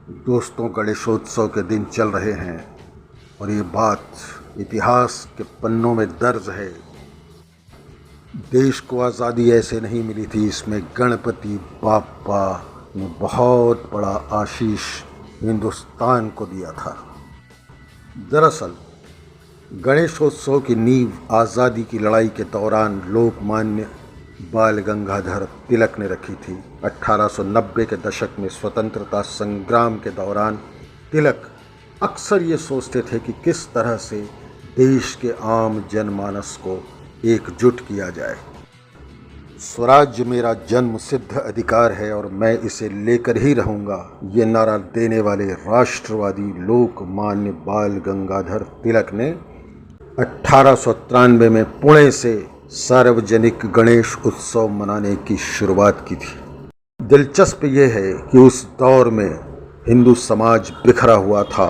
दोस्तों, गणेशोत्सव के दिन चल रहे हैं और ये बात इतिहास के पन्नों में दर्ज है। देश को आज़ादी ऐसे नहीं मिली थी, इसमें गणपति बाप्पा ने बहुत बड़ा आशीष हिंदुस्तान को दिया था। दरअसल गणेशोत्सव की नींव आज़ादी की लड़ाई के दौरान लोकमान्य बाल गंगाधर तिलक ने रखी थी। 1890 के दशक में स्वतंत्रता संग्राम के दौरान तिलक अक्सर ये सोचते थे कि किस तरह से देश के आम जनमानस को एकजुट किया जाए। स्वराज्य मेरा जन्म सिद्ध अधिकार है और मैं इसे लेकर ही रहूँगा, ये नारा देने वाले राष्ट्रवादी लोकमान्य बाल गंगाधर तिलक ने 1893 में पुणे से सार्वजनिक गणेश उत्सव मनाने की शुरुआत की थी। दिलचस्प ये है कि उस दौर में हिंदू समाज बिखरा हुआ था,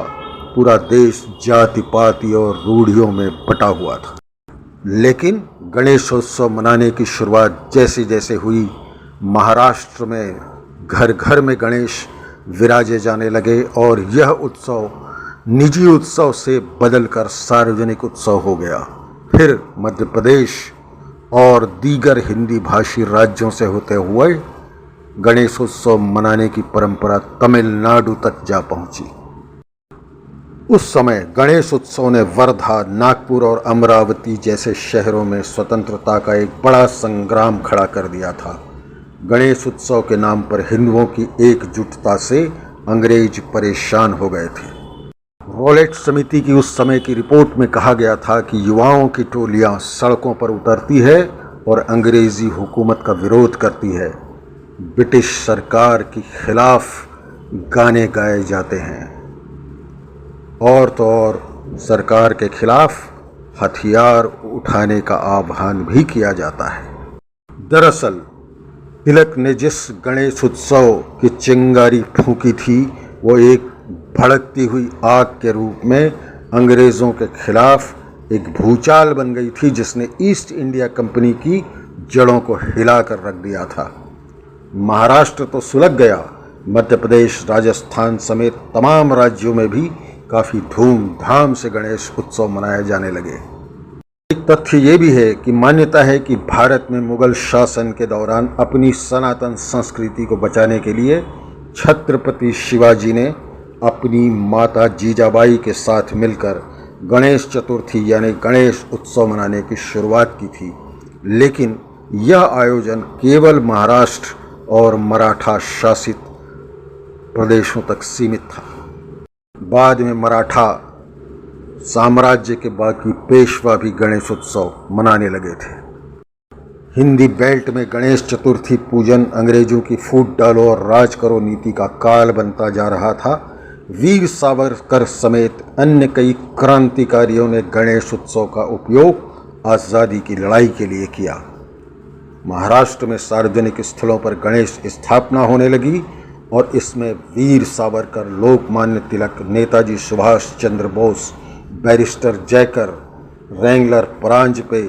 पूरा देश जाति पाति और रूढ़ियों में बटा हुआ था। लेकिन गणेशोत्सव मनाने की शुरुआत जैसे जैसे हुई, महाराष्ट्र में घर घर में गणेश विराजे जाने लगे और यह उत्सव निजी उत्सव से बदलकर सार्वजनिक उत्सव हो गया। फिर मध्य प्रदेश और दीगर हिंदी भाषी राज्यों से होते हुए गणेशोत्सव मनाने की परंपरा तमिलनाडु तक जा पहुंची। उस समय गणेश उत्सव ने वर्धा, नागपुर और अमरावती जैसे शहरों में स्वतंत्रता का एक बड़ा संग्राम खड़ा कर दिया था। गणेश उत्सव के नाम पर हिंदुओं की एकजुटता से अंग्रेज परेशान हो गए थे। रॉलेट समिति की उस समय की रिपोर्ट में कहा गया था कि युवाओं की टोलियां सड़कों पर उतरती है और अंग्रेजी हुकूमत का विरोध करती है। ब्रिटिश सरकार के खिलाफ गाने गाए जाते हैं और तो और सरकार के खिलाफ हथियार उठाने का आह्वान भी किया जाता है। दरअसल तिलक ने जिस गणेश उत्सव की चिंगारी फूंकी थी, वो एक भड़कती हुई आग के रूप में अंग्रेज़ों के खिलाफ एक भूचाल बन गई थी, जिसने ईस्ट इंडिया कंपनी की जड़ों को हिलाकर रख दिया था। महाराष्ट्र तो सुलग गया, मध्य प्रदेश, राजस्थान समेत तमाम राज्यों में भी काफ़ी धूमधाम से गणेश उत्सव मनाए जाने लगे। एक तथ्य ये भी है कि मान्यता है कि भारत में मुगल शासन के दौरान अपनी सनातन संस्कृति को बचाने के लिए छत्रपति शिवाजी ने अपनी माता जीजाबाई के साथ मिलकर गणेश चतुर्थी यानी गणेश उत्सव मनाने की शुरुआत की थी। लेकिन यह आयोजन केवल महाराष्ट्र और मराठा शासित प्रदेशों तक सीमित था। बाद में मराठा साम्राज्य के बाकी पेशवा भी गणेश उत्सव मनाने लगे थे। हिंदी बेल्ट में गणेश चतुर्थी पूजन अंग्रेजों की फूट डालो और राज करो नीति का काल बनता जा रहा था। वीर सावरकर समेत अन्य कई क्रांतिकारियों ने गणेश उत्सव का उपयोग आज़ादी की लड़ाई के लिए किया। महाराष्ट्र में सार्वजनिक स्थलों पर गणेश स्थापना होने लगी और इसमें वीर सावरकर, लोकमान्य तिलक, नेताजी सुभाष चंद्र बोस, बैरिस्टर जयकर, रैंगलर परांजपे,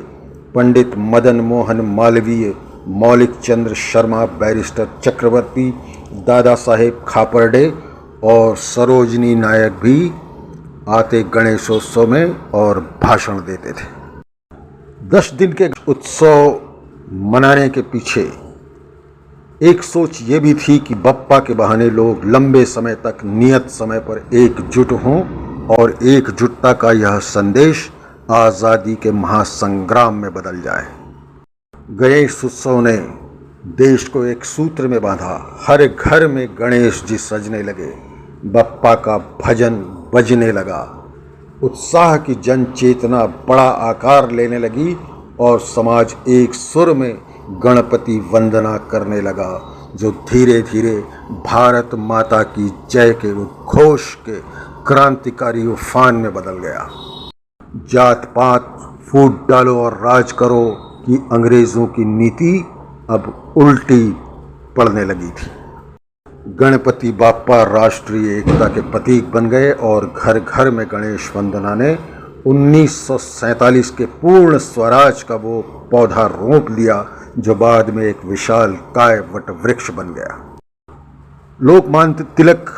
पंडित मदन मोहन मालवीय, मौलिक चंद्र शर्मा, बैरिस्टर चक्रवर्ती, दादा साहेब खापर्डे और सरोजनी नायक भी आते गणेशोत्सव में और भाषण देते थे। 10 दिन के उत्सव मनाने के पीछे एक सोच ये भी थी कि बप्पा के बहाने लोग लंबे समय तक नियत समय पर एकजुट हों और एकजुटता का यह संदेश आज़ादी के महासंग्राम में बदल जाए। गणेश उत्सव ने देश को एक सूत्र में बांधा। हर घर में गणेश जी सजने लगे, बप्पा का भजन बजने लगा, उत्साह की जन चेतना बड़ा आकार लेने लगी और समाज एक सुर में गणपति वंदना करने लगा, जो धीरे धीरे भारत माता की जय के उद्घोष के क्रांतिकारी उफान में बदल गया। जात पात, फूट डालो और राज करो की अंग्रेज़ों की नीति अब उल्टी पड़ने लगी थी। गणपति बाप्पा राष्ट्रीय एकता के प्रतीक बन गए और घर घर में गणेश वंदना ने 1947 के पूर्ण स्वराज का वो पौधा रोप लिया, जो बाद में एक विशाल काय वट वृक्ष बन गया। लोकमान्य तिलक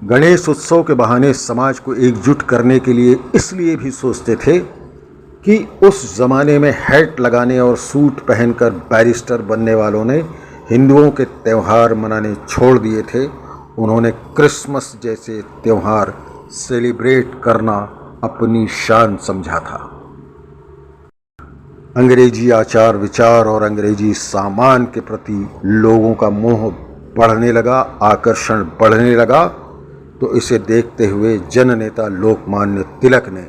गणेश उत्सव के बहाने समाज को एकजुट करने के लिए इसलिए भी सोचते थे कि उस ज़माने में हैट लगाने और सूट पहनकर बैरिस्टर बनने वालों ने हिंदुओं के त्यौहार मनाने छोड़ दिए थे। उन्होंने क्रिसमस जैसे त्यौहार सेलिब्रेट करना अपनी शान समझा था। अंग्रेजी आचार विचार और अंग्रेजी सामान के प्रति लोगों का मोह बढ़ने लगा, आकर्षण बढ़ने लगा। तो इसे देखते हुए जननेता लोकमान्य तिलक ने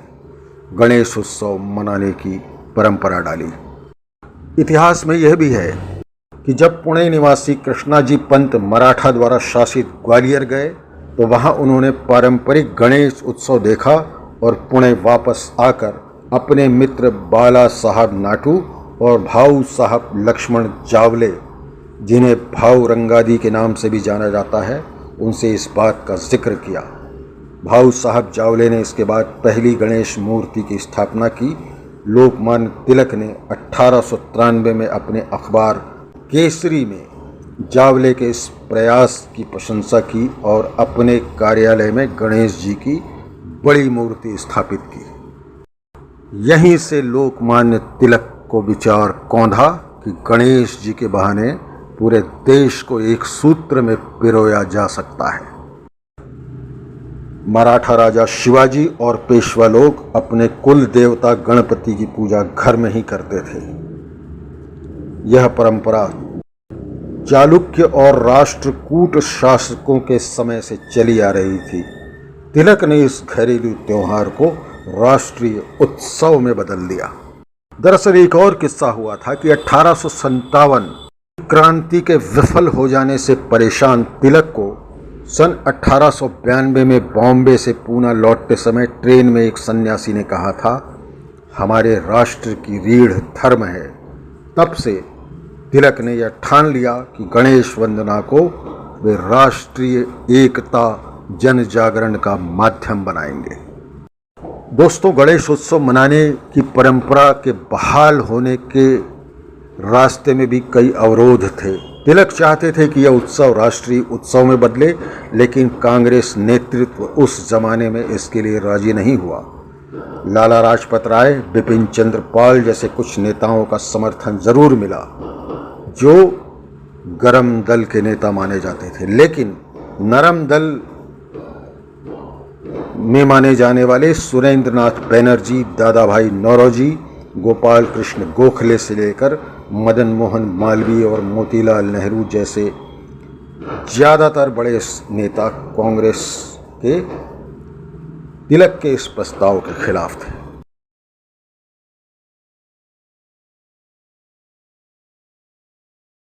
गणेश उत्सव मनाने की परंपरा डाली। इतिहास में यह भी है कि जब पुणे निवासी कृष्णाजी पंत मराठा द्वारा शासित ग्वालियर गए तो वहां उन्होंने पारंपरिक गणेश उत्सव देखा और पुणे वापस आकर अपने मित्र बाला साहब नाटू और भाऊ साहब लक्ष्मण जावले, जिन्हें भाऊ रंगादी के नाम से भी जाना जाता है, उनसे इस बात का जिक्र किया। भाऊ साहब जावले ने इसके बाद पहली गणेश मूर्ति की स्थापना की। लोकमान्य तिलक ने 1893 में अपने अखबार केसरी में जावले के इस प्रयास की प्रशंसा की और अपने कार्यालय में गणेश जी की बड़ी मूर्ति स्थापित की। यहीं से लोकमान्य तिलक को विचार कौंधा कि गणेश जी के बहाने पूरे देश को एक सूत्र में पिरोया जा सकता है। मराठा राजा शिवाजी और पेशवा लोग अपने कुल देवता गणपति की पूजा घर में ही करते थे। यह परंपरा चालुक्य और राष्ट्रकूट शासकों के समय से चली आ रही थी। तिलक ने इस घरेलू त्योहार को राष्ट्रीय उत्सव में बदल दिया। दरअसल एक और किस्सा हुआ था कि 1857 क्रांति के विफल हो जाने से परेशान तिलक को सन 1892 में बॉम्बे से पूना लौटते समय ट्रेन में एक सन्यासी ने कहा था, हमारे राष्ट्र की रीढ़ धर्म है। तब से तिलक ने यह ठान लिया कि गणेश वंदना को वे राष्ट्रीय एकता जन जागरण का माध्यम बनाएंगे। दोस्तों, गणेश उत्सव मनाने की परंपरा के बहाल होने के रास्ते में भी कई अवरोध थे। तिलक चाहते थे कि यह उत्सव राष्ट्रीय उत्सव में बदले, लेकिन कांग्रेस नेतृत्व उस जमाने में इसके लिए राजी नहीं हुआ। लाला लाजपत राय, बिपिन चंद्र पाल जैसे कुछ नेताओं का समर्थन जरूर मिला, जो गरम दल के नेता माने जाते थे, लेकिन नरम दल में माने जाने वाले सुरेंद्र नाथ बैनर्जी, दादा भाई नौरोजी, गोपाल कृष्ण गोखले से लेकर मदन मोहन मालवीय और मोतीलाल नेहरू जैसे ज़्यादातर बड़े नेता कांग्रेस के तिलक के इस प्रस्ताव के खिलाफ थे।